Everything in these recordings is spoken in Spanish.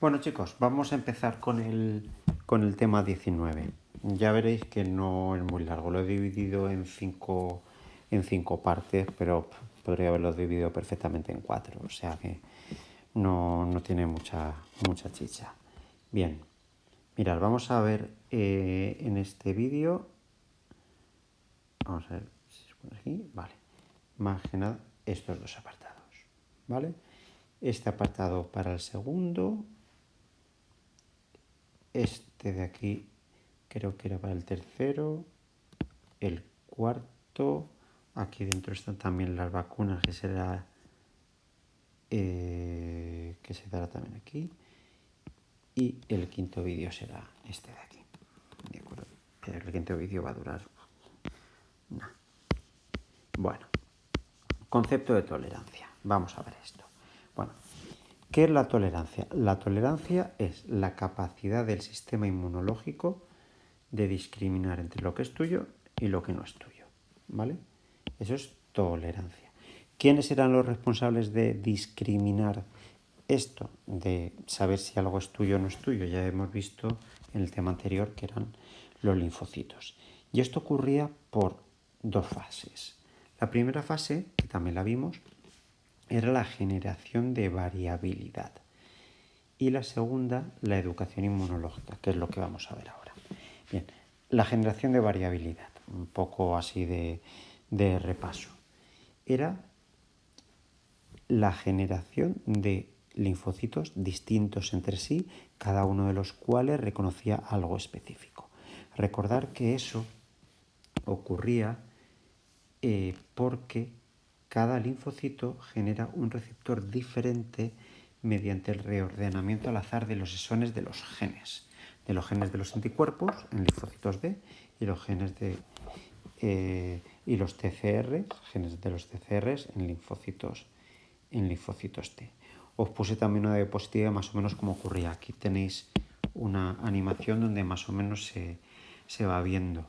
Bueno, chicos, vamos a empezar con el tema 19. Ya veréis que no es muy largo. Lo he dividido en cinco partes, pero podría haberlo dividido perfectamente en 4. O sea que no tiene mucha chicha. Bien, mirad, vamos a ver en este vídeo. Vamos a ver si se pone aquí. Vale. Más que nada, estos dos apartados. ¿Vale? Este apartado para el segundo. Este de aquí creo que era para el tercero. El cuarto. Aquí dentro están también las vacunas, que será que se dará también aquí. Y el quinto vídeo será este de aquí. ¿De acuerdo? El quinto vídeo va a durar. Nah. Bueno, concepto de tolerancia. Vamos a ver esto. Bueno, ¿qué es la tolerancia? La tolerancia es la capacidad del sistema inmunológico de discriminar entre lo que es tuyo y lo que no es tuyo. ¿Vale? Eso es tolerancia. ¿Quiénes serán los responsables de discriminar esto? De saber si algo es tuyo o no es tuyo. Ya hemos visto en el tema anterior que eran los linfocitos. Y esto ocurría por dos fases. La primera fase, que también la vimos, era la generación de variabilidad. Y la segunda, la educación inmunológica, que es lo que vamos a ver ahora. Bien, la generación de variabilidad, un poco así de repaso, era la generación de linfocitos distintos entre sí, cada uno de los cuales reconocía algo específico. Recordar que eso ocurría porque cada linfocito genera un receptor diferente mediante el reordenamiento al azar de los exones de los genes de los anticuerpos en linfocitos B y los genes y los TCR, genes de los TCRs en linfocitos T. Os puse también una diapositiva más o menos como ocurría. Aquí tenéis una animación donde más o menos se va viendo.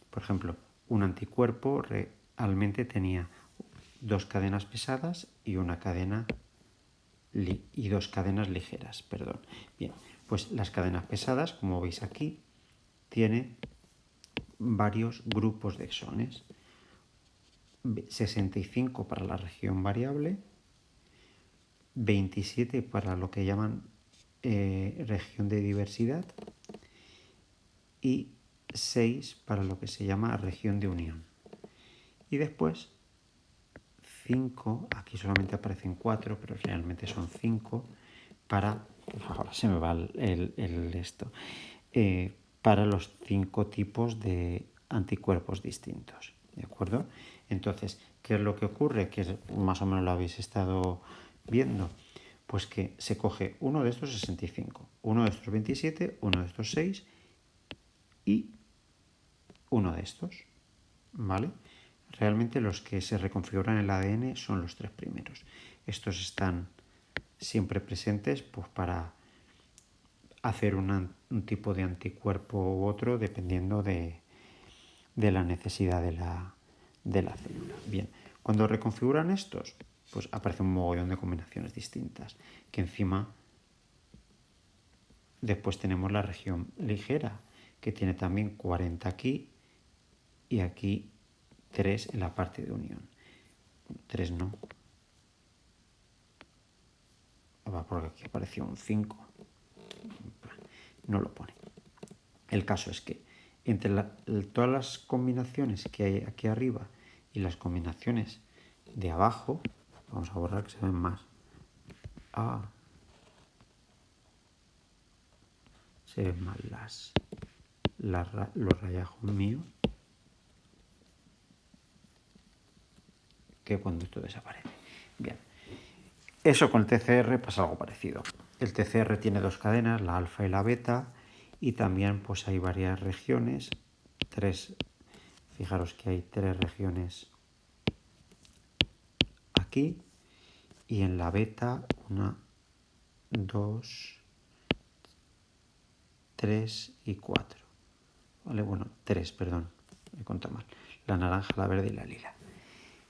Por ejemplo, un anticuerpo realmente tenía dos cadenas pesadas y dos cadenas ligeras. Perdón. Bien, pues las cadenas pesadas, como veis aquí, tienen varios grupos de exones. 65 para la región variable, 27 para lo que llaman región de diversidad y 6 para lo que se llama región de unión. Y después 5, aquí solamente aparecen 4, pero realmente son 5 para, ahora se me va para los 5 tipos de anticuerpos distintos, ¿de acuerdo? Entonces, ¿qué es lo que ocurre? Que más o menos lo habéis estado viendo. Pues que se coge uno de estos 65, uno de estos 27, uno de estos 6 y uno de estos, ¿vale? Realmente los que se reconfiguran en el ADN son los 3 primeros. Estos están siempre presentes pues, para hacer un tipo de anticuerpo u otro dependiendo de la necesidad de la célula. Bien, cuando reconfiguran estos, pues aparece un mogollón de combinaciones distintas, que encima después tenemos la región ligera, que tiene también 40 aquí y aquí 3 en la parte de unión. 3 no. Porque aquí apareció un 5. No lo pone. El caso es que entre todas las combinaciones que hay aquí arriba y las combinaciones de abajo, vamos a borrar que se ven más. Se ven más los rayajos míos que cuando esto desaparece. Bien, eso con el TCR pasa algo parecido. El TCR tiene dos cadenas, la alfa y la beta, y también pues hay varias regiones, fijaros que hay 3 regiones aquí, y en la beta 1, 2, 3 y 4. ¿Vale? Bueno, 3, perdón, he contado mal. La naranja, la verde y la lila.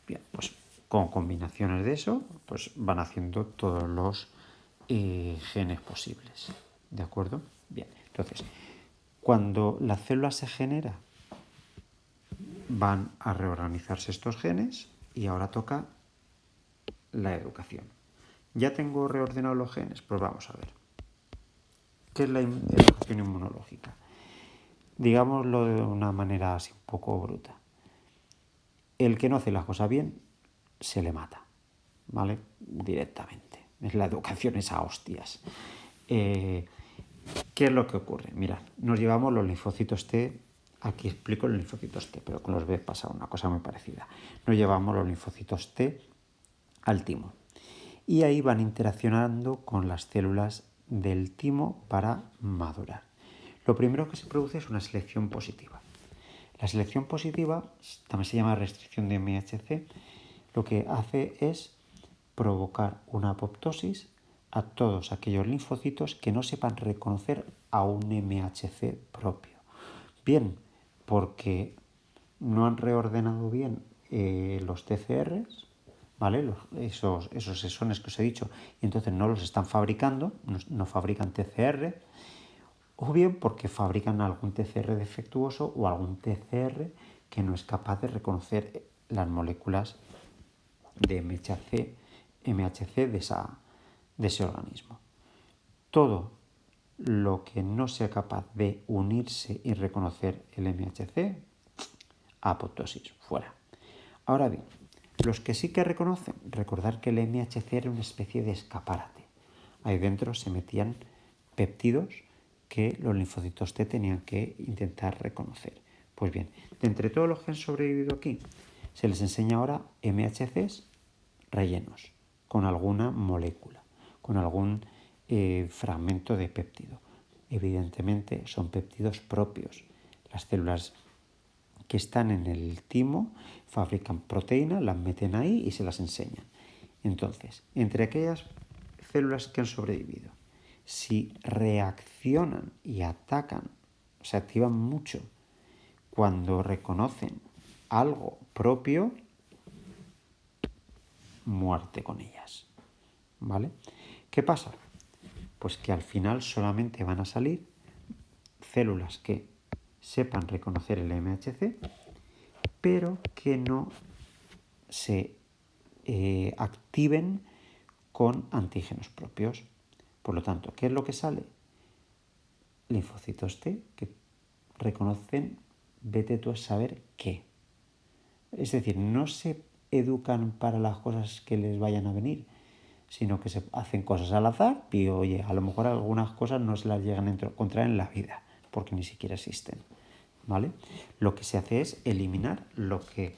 Bien, pues con combinaciones de eso, pues van haciendo todos los genes posibles. ¿De acuerdo? Bien, entonces, cuando la célula se genera, van a reorganizarse estos genes y ahora toca la educación. ¿Ya tengo reordenados los genes? Pues vamos a ver. ¿Qué es la educación inmunológica? Digámoslo de una manera así un poco bruta. El que no hace las cosas bien, se le mata, ¿vale? Directamente. Es la educación esa hostias. ¿Qué es lo que ocurre? Mirad, nos llevamos los linfocitos T. Aquí explico los linfocitos T, pero con los B pasa una cosa muy parecida. Nos llevamos los linfocitos T al timo. Y ahí van interaccionando con las células del timo para madurar. Lo primero que se produce es una selección positiva. La selección positiva, también se llama restricción de MHC, lo que hace es provocar una apoptosis a todos aquellos linfocitos que no sepan reconocer a un MHC propio. Bien, porque no han reordenado bien los TCRs, ¿vale? Esos exones que os he dicho, y entonces no los están fabricando, no fabrican TCR, o bien porque fabrican algún TCR defectuoso o algún TCR que no es capaz de reconocer las moléculas de MHC de ese organismo. Todo lo que no sea capaz de unirse y reconocer el MHC, apoptosis, fuera. Ahora bien, los que sí que reconocen, recordar que el MHC era una especie de escaparate. Ahí dentro se metían péptidos que los linfocitos T tenían que intentar reconocer. Pues bien, de entre todos los que han sobrevivido aquí, se les enseña ahora MHCs rellenos, con alguna molécula, con algún fragmento de péptido. Evidentemente son péptidos propios. Las células que están en el timo fabrican proteínas, las meten ahí y se las enseñan. Entonces, entre aquellas células que han sobrevivido, si reaccionan y atacan, se activan mucho cuando reconocen algo propio, muerte con ellas. ¿Vale? ¿Qué pasa? Pues que al final solamente van a salir células que sepan reconocer el MHC, pero que no se activen con antígenos propios. Por lo tanto, ¿qué es lo que sale? Linfocitos T que reconocen, vete tú a saber qué. Es decir, no se educan para las cosas que les vayan a venir, sino que se hacen cosas al azar y, oye, a lo mejor algunas cosas no se las llegan a encontrar en la vida, porque ni siquiera existen, ¿vale? Lo que se hace es eliminar lo que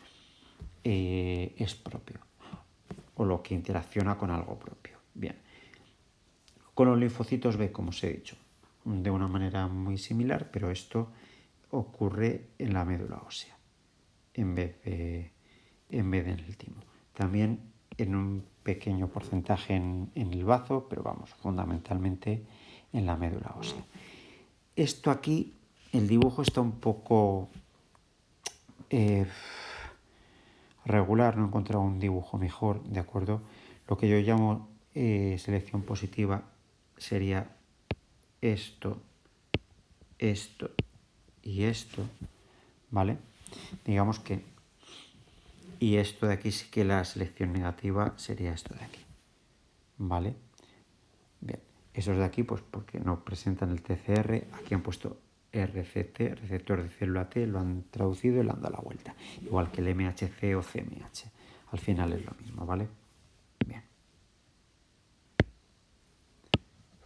es propio o lo que interacciona con algo propio. Bien. Con los linfocitos B, como os he dicho, de una manera muy similar, pero esto ocurre en la médula ósea en vez de en el timo. También en un pequeño porcentaje en el bazo, pero vamos, fundamentalmente en la médula ósea. Esto aquí, el dibujo está un poco regular, no he encontrado un dibujo mejor, ¿de acuerdo? Lo que yo llamo selección positiva sería esto, esto y esto, ¿vale? Digamos que, y esto de aquí sí que la selección negativa sería esto de aquí, ¿vale? Bien, esos de aquí, pues porque no presentan el TCR, aquí han puesto RCT, receptor de célula T, lo han traducido y le han dado la vuelta, igual que el MHC o CMH, al final es lo mismo, ¿vale? Bien.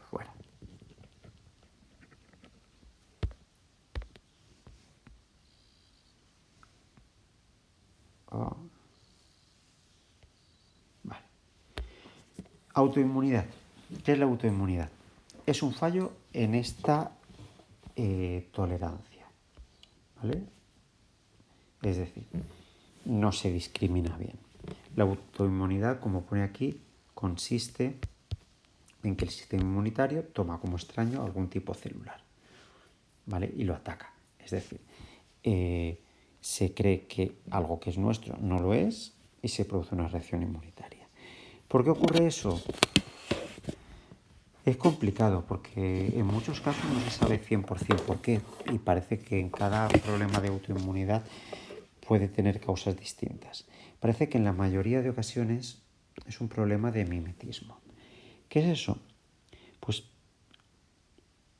Fuera. Oh. Vale. Autoinmunidad. ¿Qué es la autoinmunidad? Es un fallo en esta tolerancia, ¿vale? Es decir, no se discrimina bien. La autoinmunidad, como pone aquí, consiste en que el sistema inmunitario toma como extraño algún tipo celular, ¿vale? Y lo ataca. Es decir, se cree que algo que es nuestro no lo es y se produce una reacción inmunitaria. ¿Por qué ocurre eso? Es complicado porque en muchos casos no se sabe 100% por qué y parece que en cada problema de autoinmunidad puede tener causas distintas. Parece que en la mayoría de ocasiones es un problema de mimetismo. ¿Qué es eso? Pues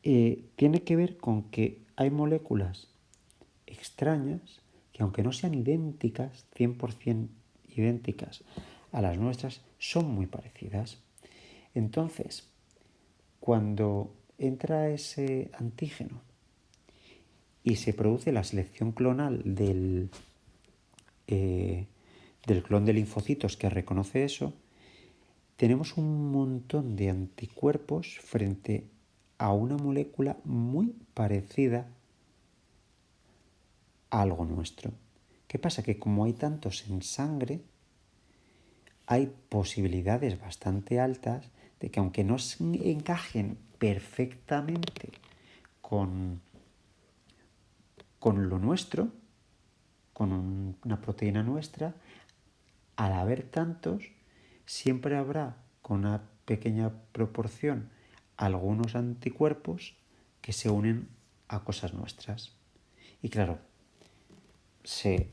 tiene que ver con que hay moléculas extrañas que aunque no sean idénticas, 100% idénticas a las nuestras, son muy parecidas. Entonces, cuando entra ese antígeno y se produce la selección clonal del clon de linfocitos que reconoce eso, tenemos un montón de anticuerpos frente a una molécula muy parecida a algo nuestro. ¿Qué pasa? Que como hay tantos en sangre, hay posibilidades bastante altas de que aunque no encajen perfectamente con lo nuestro, con una proteína nuestra, al haber tantos, siempre habrá con una pequeña proporción algunos anticuerpos que se unen a cosas nuestras. Y claro, se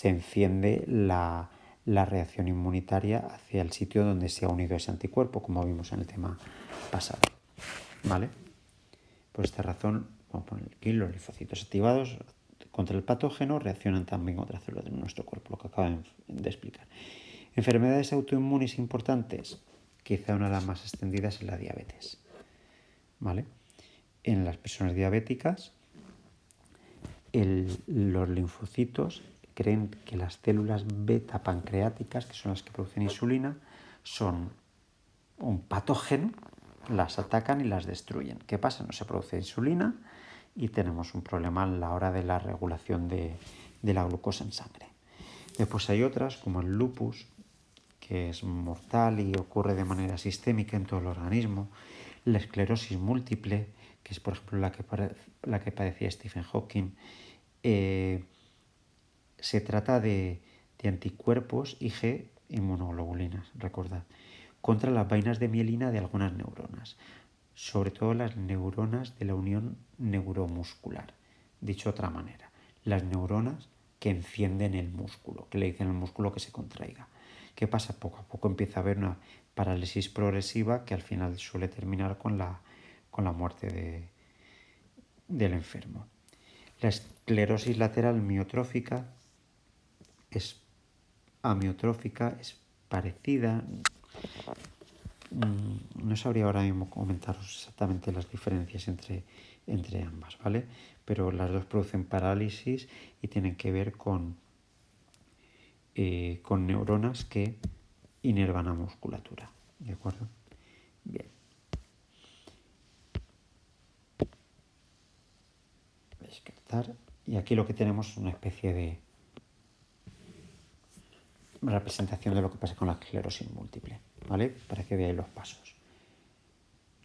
enciende la reacción inmunitaria hacia el sitio donde se ha unido ese anticuerpo, como vimos en el tema pasado. ¿Vale? Por esta razón, vamos a poner aquí, los linfocitos activados contra el patógeno reaccionan también otras células de nuestro cuerpo, lo que acabo de explicar. Enfermedades autoinmunes importantes, quizá una de las más extendidas es la diabetes. ¿Vale? En las personas diabéticas, los linfocitos creen que las células beta pancreáticas, que son las que producen insulina, son un patógeno, las atacan y las destruyen. ¿Qué pasa? No se produce insulina y tenemos un problema a la hora de la regulación de la glucosa en sangre. Después hay otras, como el lupus, que es mortal y ocurre de manera sistémica en todo el organismo. La esclerosis múltiple, que es por ejemplo la que padecía Stephen Hawking. Se trata de anticuerpos Ig inmunoglobulinas, recordad, contra las vainas de mielina de algunas neuronas, sobre todo las neuronas de la unión neuromuscular. Dicho de otra manera, las neuronas que encienden el músculo, que le dicen al músculo que se contraiga. ¿Qué pasa? Poco a poco empieza a haber una parálisis progresiva que al final suele terminar con la muerte del enfermo. La esclerosis lateral miotrófica es amiotrófica, es parecida. No sabría ahora mismo comentaros exactamente las diferencias entre ambas, ¿vale? Pero las dos producen parálisis y tienen que ver con neuronas que inervan a musculatura, ¿de acuerdo? Bien. Descartar. Y aquí lo que tenemos es una especie de representación de lo que pasa con la esclerosis múltiple, ¿vale? Para que veáis los pasos.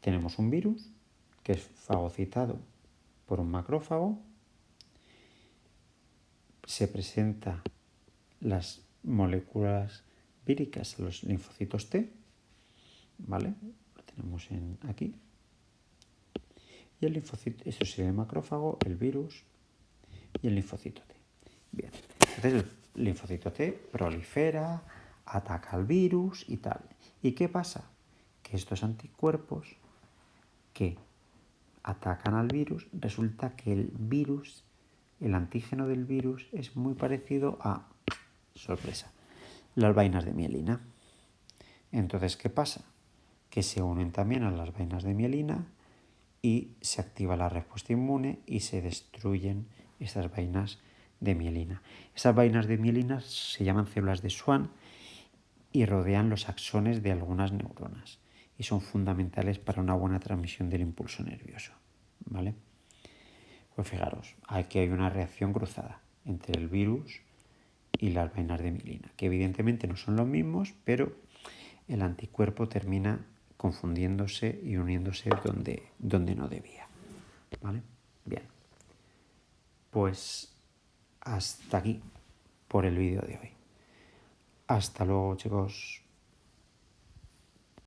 Tenemos un virus que es fagocitado por un macrófago, se presenta las moléculas víricas a los linfocitos T, ¿vale? Lo tenemos aquí. Y el linfocito, eso sería el macrófago, el virus y el linfocito T. Bien, entonces el linfocito T prolifera, ataca al virus y tal. ¿Y qué pasa? Que estos anticuerpos que atacan al virus, resulta que el virus, el antígeno del virus es muy parecido a, sorpresa, las vainas de mielina. Entonces, ¿qué pasa? Que se unen también a las vainas de mielina y se activa la respuesta inmune y se destruyen estas vainas de mielina. Esas vainas de mielina se llaman células de Schwann y rodean los axones de algunas neuronas y son fundamentales para una buena transmisión del impulso nervioso, ¿vale? Pues fijaros, aquí hay una reacción cruzada entre el virus y las vainas de mielina, que evidentemente no son los mismos, pero el anticuerpo termina confundiéndose y uniéndose donde no debía, ¿vale? Bien, pues hasta aquí por el vídeo de hoy. Hasta luego, chicos.